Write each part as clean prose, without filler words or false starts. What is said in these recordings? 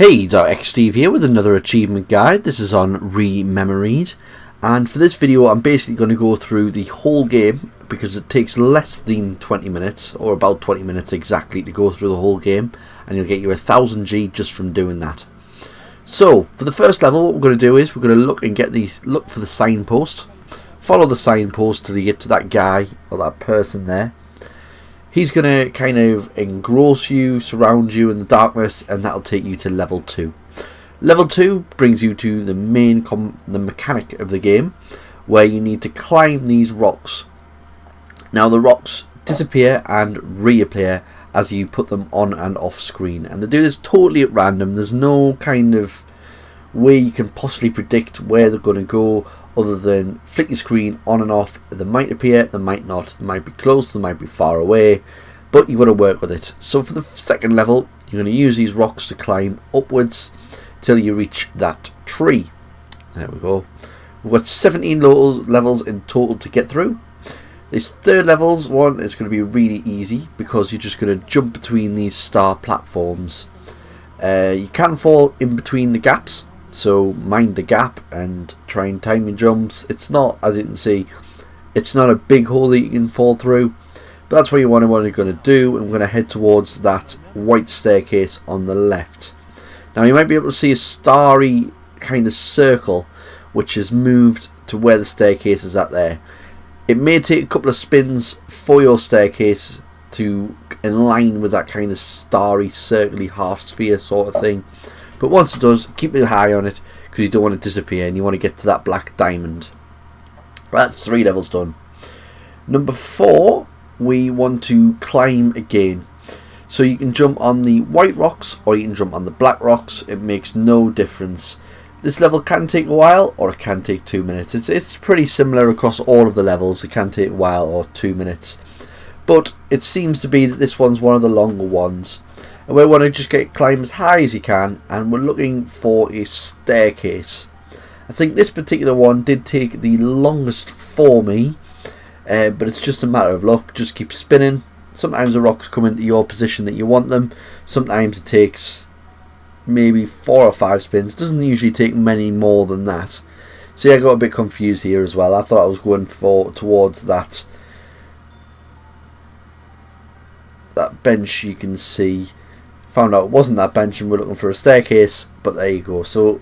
Hey, X Steve here with another achievement guide. This is on Rememoried, and for this video I'm basically going to go through the whole game because it takes less than 20 minutes, or about 20 minutes exactly, to go through the whole game, and you'll get you 1000 G just from doing that. So for the first level, what we're going to do is we're going to look for the signpost, follow the signpost till you get to that guy or that person there. He's going to kind of engross you, surround you in the darkness, and that'll take you to level 2. Level 2 brings you to the main mechanic of the game, where you need to climb these rocks. Now the rocks disappear and reappear as you put them on and off screen, and they do this totally at random. There's no kind of way you can possibly predict where they're going to go, other than flick your screen on and off. They might appear, they might not, they might be close, they might be far away, but you've got to work with it. So for the second level, you're going to use these rocks to climb upwards till you reach that tree. There we go. We've got 17 levels in total to get through. This third level's one is going to be really easy because you're just going to jump between these star platforms. You can fall in between the gaps, so mind the gap and try and time your jumps. It's not, as you can see, it's not a big hole that you can fall through, but that's what you're going to do. And we're going to head towards that white staircase on the left. Now you might be able to see a starry kind of circle which has moved to where the staircase is at there. It may take a couple of spins for your staircase to align with that kind of starry, circly, half sphere sort of thing. But once it does, keep an eye on it because you don't want to disappear and you want to get to that black diamond. That's 3 levels done. Number 4, we want to climb again. So you can jump on the white rocks or you can jump on the black rocks. It makes no difference. This level can take a while or it can take 2 minutes. It's pretty similar across all of the levels. It can take a while or 2 minutes. But it seems to be that this one's one of the longer ones. And we want to just climb as high as you can, and we're looking for a staircase. I think this particular one did take the longest for me, but it's just a matter of luck. Just keep spinning. Sometimes the rocks come into your position that you want them. Sometimes it takes maybe 4 or 5 spins. It doesn't usually take many more than that. See, I got a bit confused here as well. I thought I was going towards that bench you can see. Found out it wasn't that bench and we're looking for a staircase, but there you go. So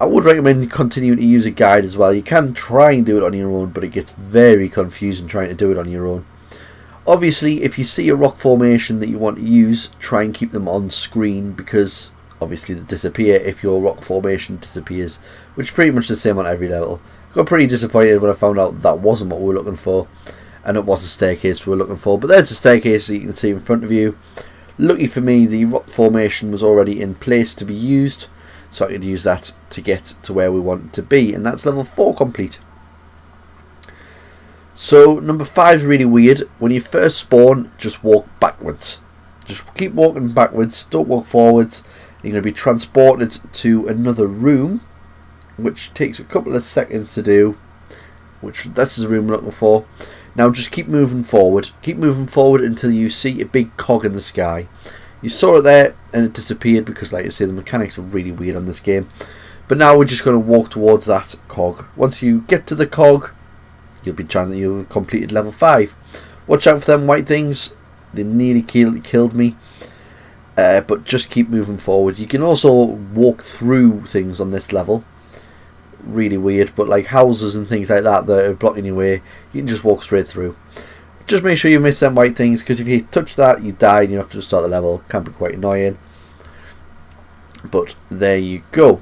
I would recommend continuing to use a guide as well. You can try and do it on your own, but it gets very confusing trying to do it on your own. Obviously, if you see a rock formation that you want to use, try and keep them on screen, because obviously they disappear if your rock formation disappears, which is pretty much the same on every level. I got pretty disappointed when I found out that wasn't what we were looking for, and it was a staircase we were looking for. But there's the staircase that you can see in front of you. Lucky for me, the rock formation was already in place to be used, so I could use that to get to where we want to be, and that's level 4 complete. So number 5 is really weird. When you first spawn, just walk backwards. Just keep walking backwards, don't walk forwards. You're going to be transported to another room, which takes a couple of seconds to do, which this is the room we're looking for. Now just keep moving forward. Keep moving forward until you see a big cog in the sky. You saw it there and it disappeared because, like I say, the mechanics are really weird on this game. But now we're just going to walk towards that cog. Once you get to the cog, you'll have completed level 5. Watch out for them white things. They nearly killed me. But just keep moving forward. You can also walk through things on this level. Really weird, but like houses and things like that that are blocking your way, you can just walk straight through. Just make sure you miss them white things, because if you touch that you die and you have to start the level. Can be quite annoying, but there you go.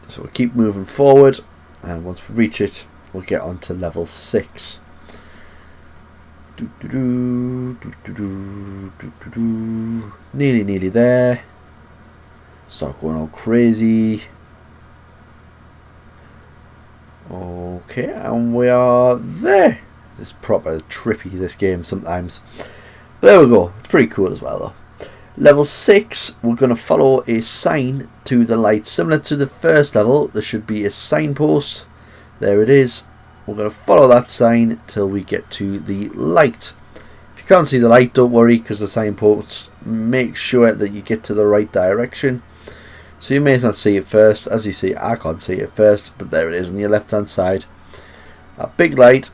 So we'll keep moving forward, and once we reach it we'll get on to level 6. Nearly there. Start going all crazy. Okay, and we are there. It's proper trippy, this game sometimes. But there we go. It's pretty cool as well though. Level 6, we're going to follow a sign to the light. Similar to the first level, there should be a signpost. There it is. We're going to follow that sign till we get to the light. If you can't see the light, don't worry, because the signpost make sure that you get to the right direction. So you may not see it first. As you see, I can't see it first, but there it is on your left hand side. A big light.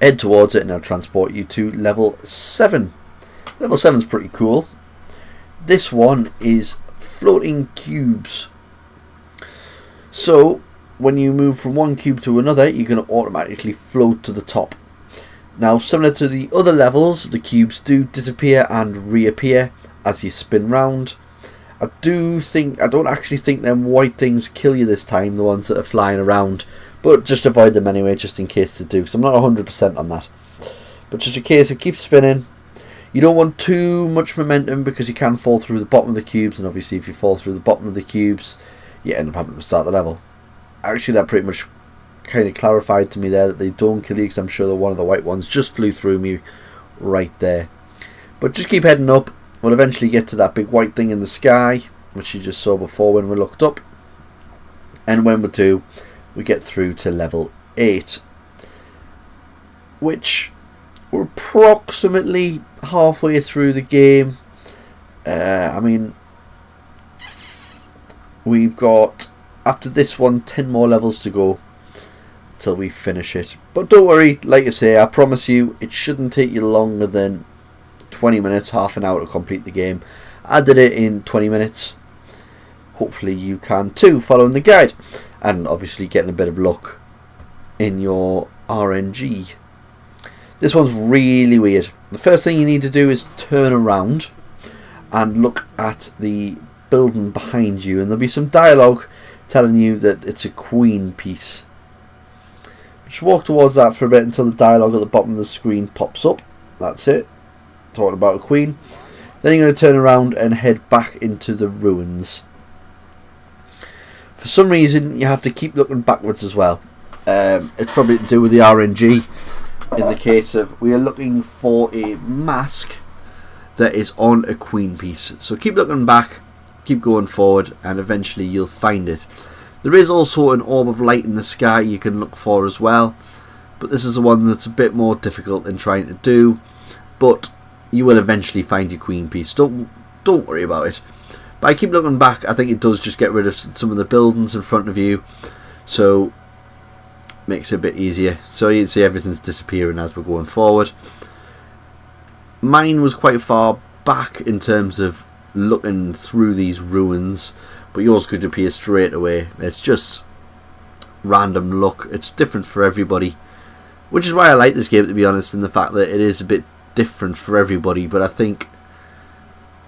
Head towards it and it'll transport you to level 7. Level 7 is pretty cool. This one is floating cubes. So when you move from one cube to another, you're going to automatically float to the top. Now, similar to the other levels, the cubes do disappear and reappear as you spin round. I don't actually think them white things kill you this time, the ones that are flying around, but just avoid them anyway, just in case they do, so I'm not 100% on that. But just in case, it keeps spinning. You don't want too much momentum because you can fall through the bottom of the cubes, and obviously if you fall through the bottom of the cubes, you end up having to start the level. Actually, that pretty much kind of clarified to me there that they don't kill you, because I'm sure that one of the white ones just flew through me right there. But just keep heading up. We'll eventually get to that big white thing in the sky, which you just saw before when we looked up. And when we do, we get through to level 8, which we're approximately halfway through the game. I mean, we've got, after this one, 10 more levels to go till we finish it. But don't worry, like I say, I promise you, it shouldn't take you longer than 20 minutes, half an hour to complete the game. I did it in 20 minutes. Hopefully you can too, following the guide. And obviously getting a bit of luck in your RNG. This one's really weird. The first thing you need to do is turn around and look at the building behind you, and there'll be some dialogue telling you that it's a queen piece. Just walk towards that for a bit until the dialogue at the bottom of the screen pops up. That's it. Talking about a queen. Then you're going to turn around and head back into the ruins. For some reason you have to keep looking backwards as well. It's probably to do with the RNG, in the case of we are looking for a mask that is on a queen piece. So keep looking back, keep going forward, and eventually you'll find it. There is also an orb of light in the sky you can look for as well, but this is the one that's a bit more difficult in trying to do, but you will eventually find your queen piece. Don't worry about it. But I keep looking back. I think it does just get rid of some of the buildings in front of you, so makes it a bit easier. So you can see everything's disappearing as we're going forward. Mine was quite far back in terms of looking through these ruins, but yours could appear straight away. It's just random luck. It's different for everybody, which is why I like this game, to be honest, in the fact that it is a bit different for everybody. But I think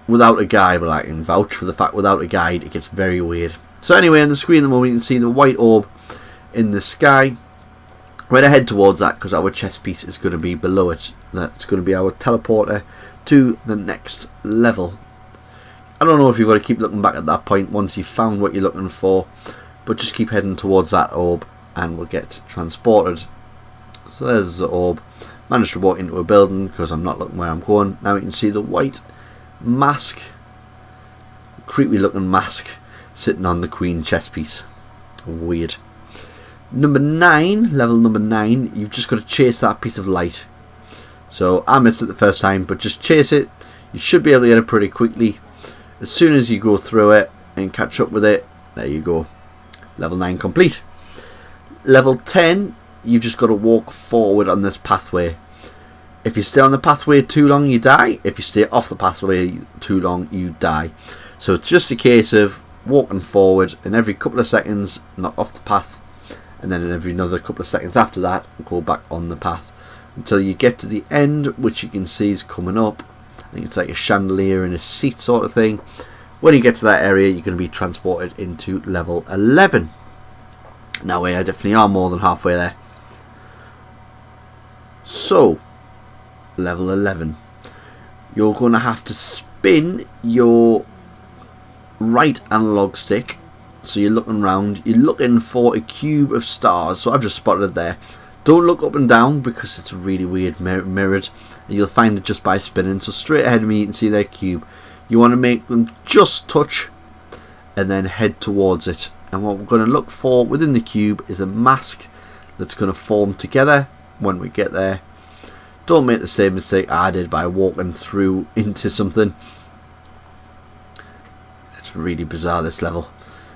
without a guide, well, I can vouch for the fact without a guide it gets very weird. So anyway, on the screen at the moment you can see the white orb in the sky. We're going to head towards that because our chess piece is going to be below it. That's going to be our teleporter to the next level. I don't know if you've got to keep looking back at that point once you've found what you're looking for, but just keep heading towards that orb and we'll get transported. So there's the orb. Managed to walk into a building because I'm not looking where I'm going. Now we can see the white mask, creepy looking mask, sitting on the queen chess piece. Weird. Number 9, level number 9, you've just got to chase that piece of light. So I missed it the first time, but just chase it. You should be able to get it pretty quickly. As soon as you go through it and catch up with it, there you go. Level 9 complete. Level 10, you've just got to walk forward on this pathway. If you stay on the pathway too long, you die. If you stay off the pathway too long, you die. So it's just a case of walking forward, and every couple of seconds knock off the path, and then in every another couple of seconds after that go back on the path until you get to the end, which you can see is coming up. I think it's like a chandelier and a seat sort of thing. When you get to that area, you're going to be transported into level 11. Now we definitely are more than halfway there. So level 11, you're going to have to spin your right analog stick. So you're looking around, you're looking for a cube of stars. So I've just spotted it there. Don't look up and down because it's really weird mirrored, and you'll find it just by spinning. So straight ahead of me you can see their cube. You want to make them just touch and then head towards it. And what we're going to look for within the cube is a mask that's going to form together when we get there. Don't make the same mistake I did by walking through into something. It's It's really bizarre, this level.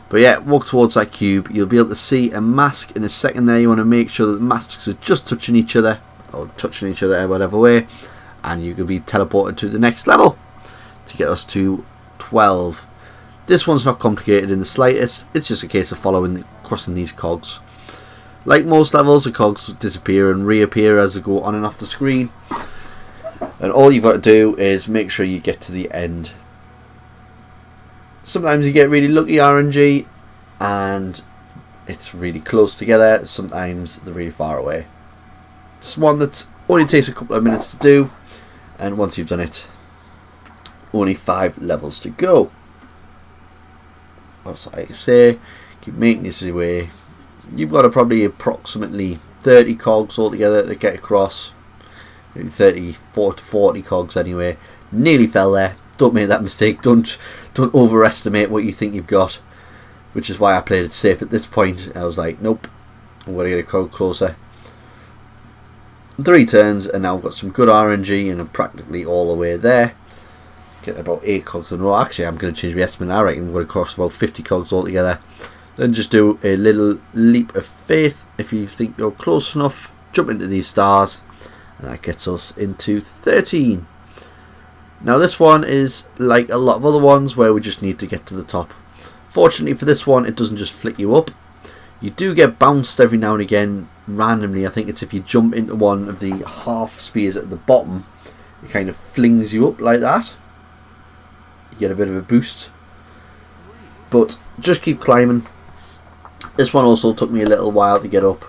But yeah, walk towards that cube. You'll be able to see a mask in a second there. You want to make sure that the masks are just touching each other, or touching each other in whatever way, and you can be teleported to the next level to get us to 12. This one's not complicated in the slightest. It's just a case of crossing these cogs. Like most levels, the cogs disappear and reappear as they go on and off the screen, and all you've got to do is make sure you get to the end. Sometimes you get really lucky RNG and it's really close together, sometimes they're really far away. It's one that only takes a couple of minutes to do, and once you've done it, only 5 levels to go. Also, like I say, keep making this way. You've got probably approximately 30 cogs altogether to get across. Maybe 34 to 40 cogs anyway. Nearly fell there. Don't make that mistake. Don't overestimate what you think you've got. Which is why I played it safe at this point. I was like, nope, I'm going to get a cog closer. 3 turns, and now I've got some good RNG, and I'm practically all the way there. Get about 8 cogs in a row. Actually, I'm going to change my estimate. I reckon I'm going to cross about 50 cogs altogether. Then just do a little leap of faith. If you think you're close enough, jump into these stars, and that gets us into 13. Now this one is like a lot of other ones where we just need to get to the top. Fortunately for this one, it doesn't just flick you up. You do get bounced every now and again randomly. I think it's if you jump into one of the half spears at the bottom, it kind of flings you up like that. You get a bit of a boost. But just keep climbing. This one also took me a little while to get up.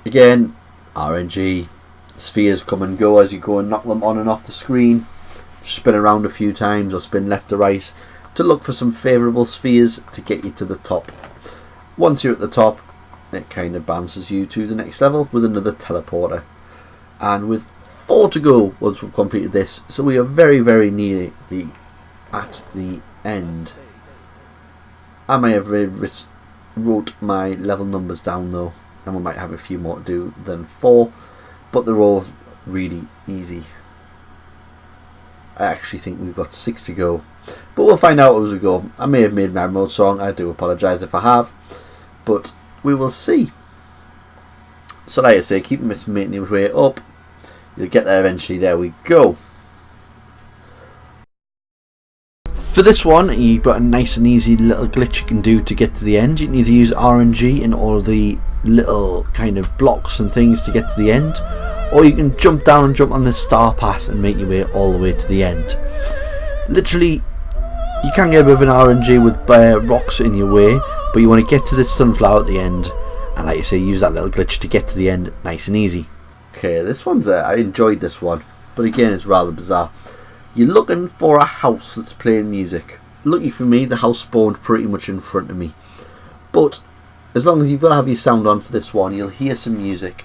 Again, RNG. Spheres come and go as you go and knock them on and off the screen. Spin around a few times or spin left to right to look for some favourable spheres to get you to the top. Once you're at the top, it kind of bounces you to the next level with another teleporter. And with 4 to go once we've completed this, so we are very, very nearly at the end. I may have wrote my level numbers down though, and we might have a few more to do than 4. But they're all really easy. I actually think we've got 6 to go. But we'll find out as we go. I may have made my mode wrong. I do apologise if I have. But we will see. So like I say, keep making your way up. You'll get there eventually. There we go. For this one, you've got a nice and easy little glitch you can do to get to the end. You can either use RNG in all the little kind of blocks and things to get to the end, or you can jump down and jump on the star path and make your way all the way to the end. Literally, you can get a bit of an RNG with rocks in your way, but you want to get to this sunflower at the end, and like I say, use that little glitch to get to the end nice and easy. Okay, this one's I enjoyed this one, but again it's rather bizarre. You're looking for a house that's playing music. Lucky for me, the house spawned pretty much in front of me, but as long as you've got to have your sound on for this one, you'll hear some music,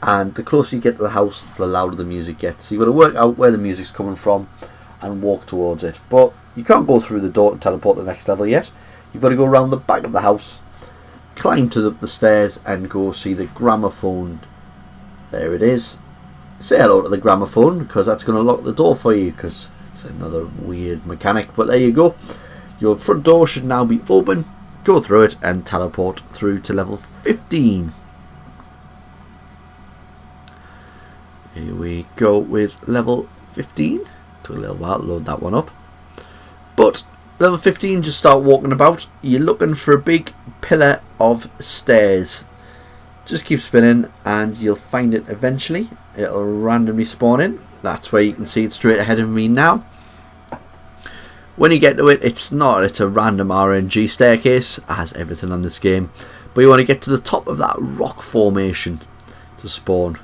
and the closer you get to the house, the louder the music gets. So you've got to work out where the music's coming from and walk towards it. But you can't go through the door to teleport to the next level yet. You've got to go around the back of the house, climb to the stairs, and go see the gramophone. There it is. Say hello to the gramophone, because that's going to lock the door for you, because it's another weird mechanic. But there you go. Your front door should now be open. Go through it and teleport through to level 15. Here we go with level 15. Took a little while to load that one up. But level 15, just start walking about. You're looking for a big pillar of stairs. Just keep spinning and you'll find it eventually. It'll randomly spawn in. That's where you can see it straight ahead of me now. When you get to it, it's a random RNG staircase, as everything on this game. But you want to get to the top of that rock formation to spawn.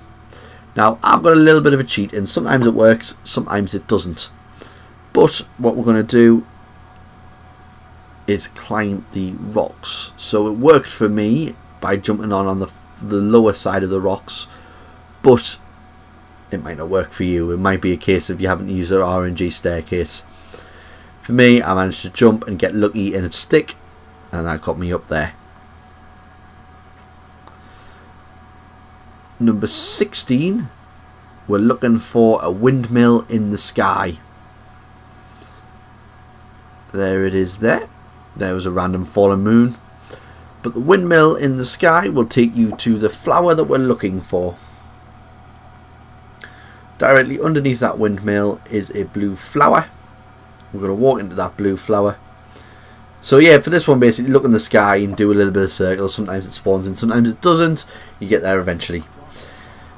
Now, I've got a little bit of a cheat, and sometimes it works, sometimes it doesn't. But what we're going to do is climb the rocks. So it worked for me by jumping on the lower side of the rocks, but it might not work for you. It might be a case of you haven't used an RNG staircase. For me, I managed to jump and get lucky and stick, and that got me up there. Number 16, we're looking for a windmill in the sky. There it is there. There was a random fallen moon. But the windmill in the sky will take you to the flower that we're looking for. Directly underneath that windmill is a blue flower. We're going to walk into that blue flower. So yeah, for this one, basically look in the sky and do a little bit of circles. Sometimes it spawns in, sometimes it doesn't. You get there eventually.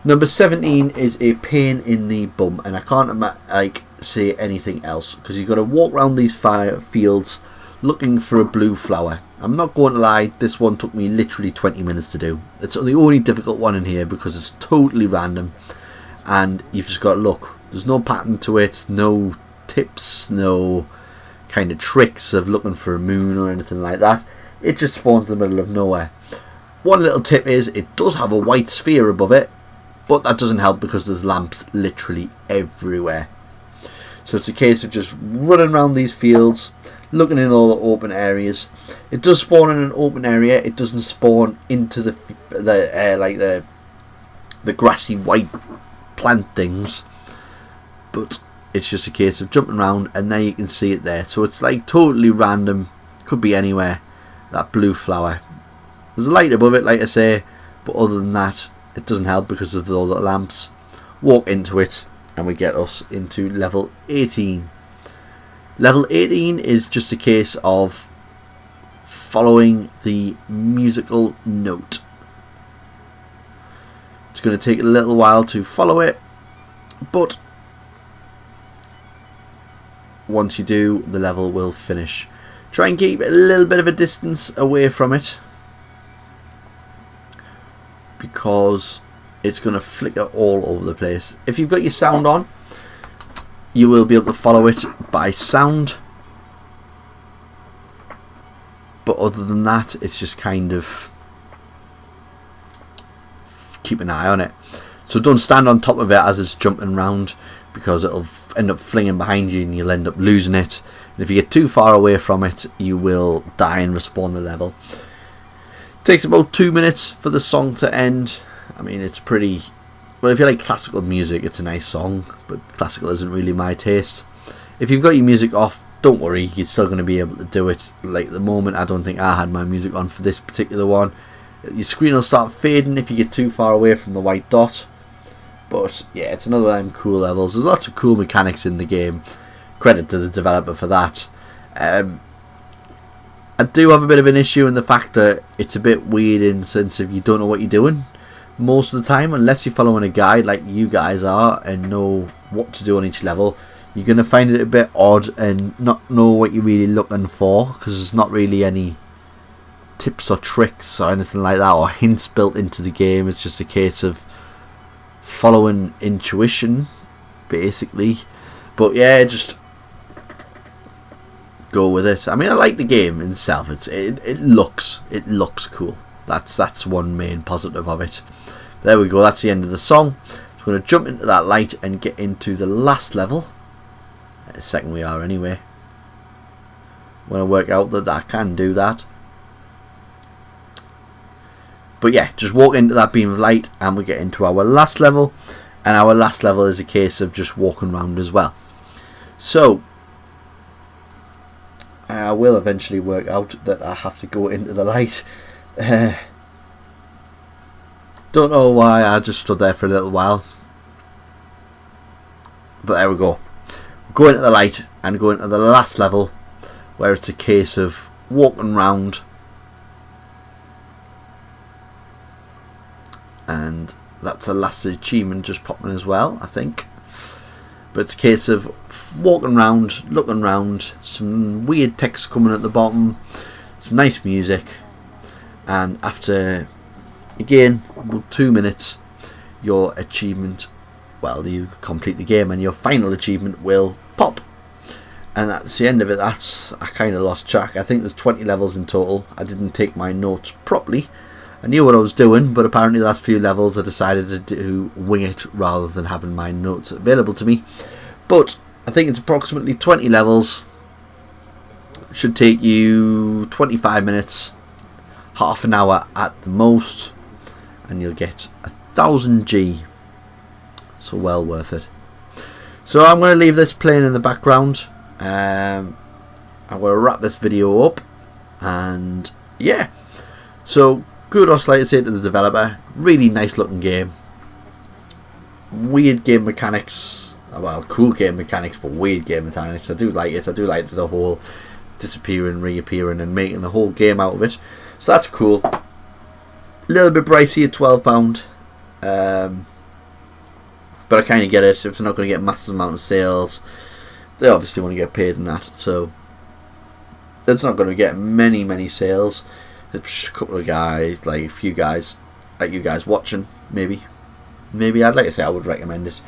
Number 17 is a pain in the bum, and I can't say anything else, because you've got to walk around these fields looking for a blue flower. I'm not going to lie, this one took me literally 20 minutes to do. It's the only difficult one in here because it's totally random, and you've just got to look. There's no pattern to it, no tips, no kind of tricks of looking for a moon or anything like that. It just spawns in the middle of nowhere. One little tip is it does have a white sphere above it, but that doesn't help because there's lamps literally everywhere. So it's a case of just running around these fields, looking in all the open areas. It does spawn in an open area. It doesn't spawn into the grassy white plant things, but it's just a case of jumping around, and there you can see it there. So it's like totally random, could be anywhere. That blue flower, there's a light above it, like I say, but other than that, it doesn't help because of all the lamps. Walk into it and we get us into level 18. Level 18 is just a case of following the musical note. It's going to take a little while to follow it, but once you do, the level will finish. Try and keep a little bit of a distance away from it, because it's going to flicker all over the place. If you've got your sound on, you will be able to follow it by sound, but other than that, it's just kind of keep an eye on it. So don't stand on top of it as it's jumping around, because it'll end up flinging behind you and you'll end up losing it. And if you get too far away from it, you will die and respawn the level. Takes about 2 minutes for the song to end. I mean, it's pretty... Well, if you like classical music, it's a nice song, but classical isn't really my taste. If you've got your music off, don't worry, you're still going to be able to do it. Like at the moment, I don't think I had my music on for this particular one. Your screen will start fading if you get too far away from the white dot. But yeah, it's another of them cool levels. There's lots of cool mechanics in the game. Credit to the developer for that. I do have a bit of an issue in the fact that it's a bit weird in the sense of you don't know what you're doing most of the time, unless you're following a guide like you guys are and know what to do on each level. You're going to find it a bit odd and not know what you're really looking for, because there's not really any tips or tricks or anything like that, or hints built into the game. It's just a case of following intuition basically. But yeah, just go with it. I mean, I like the game in itself. It looks cool. That's one main positive of it. There we go, that's the end of the song. So we're going to jump into that light and get into the last level. A second we are anyway. I'm going to work out that I can do that. But yeah, just walk into that beam of light and we get into our last level. And our last level is a case of just walking around as well. So I will eventually work out that I have to go into the light. Don't know why I just stood there for a little while. But there we go. Go into the light and go into the last level, where it's a case of walking around. And that's the last achievement just popping as well, I think. But it's a case of walking around, looking around, some weird text coming at the bottom, some nice music, and after, again, 2 minutes, your achievement, well, you complete the game and your final achievement will pop. And that's the end of it. I kind of lost track. I think there's 20 levels in total. I didn't take my notes properly. I knew what I was doing, but apparently the last few levels I decided to wing it rather than having my notes available to me. But I think it's approximately 20 levels. Should take you 25 minutes, half an hour at the most, and you'll get 1000 G. So well worth it. So I'm going to leave this playing in the background. I'm going to wrap this video up, and yeah, so kudos, like I say, to the developer. Really nice looking game. Weird game mechanics, well, cool game mechanics, but weird game mechanics. I do like it. I do like the whole disappearing, reappearing, and making the whole game out of it. So that's cool. A little bit pricey at £12, but I kind of get it. If they're not going to get massive amount of sales, they obviously want to get paid in that. So it's not going to get many sales. It's just a couple of guys, like a few guys, like you guys watching, maybe I'd like to say I would recommend it.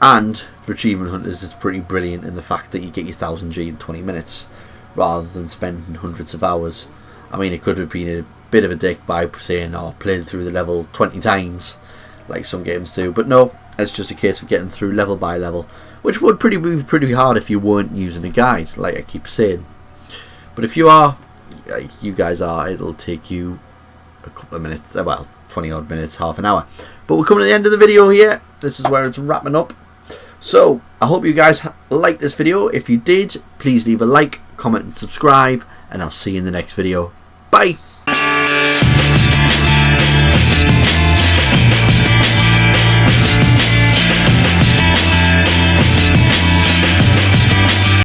And for achievement hunters, it's pretty brilliant in the fact that you get your 1000G in 20 minutes rather than spending hundreds of hours. I mean, it could have been a bit of a dick by saying, oh, played through the level 20 times like some games do, but no, it's just a case of getting through level by level, which would be pretty hard if you weren't using a guide, like I keep saying. But if you are, you guys are, it'll take you a couple of minutes, well, 20 odd minutes, half an hour. But we're coming to the end of the video here. This is where it's wrapping up. So I hope you guys liked this video. If you did, please leave a like, comment and subscribe, and I'll see you in the next video. Bye.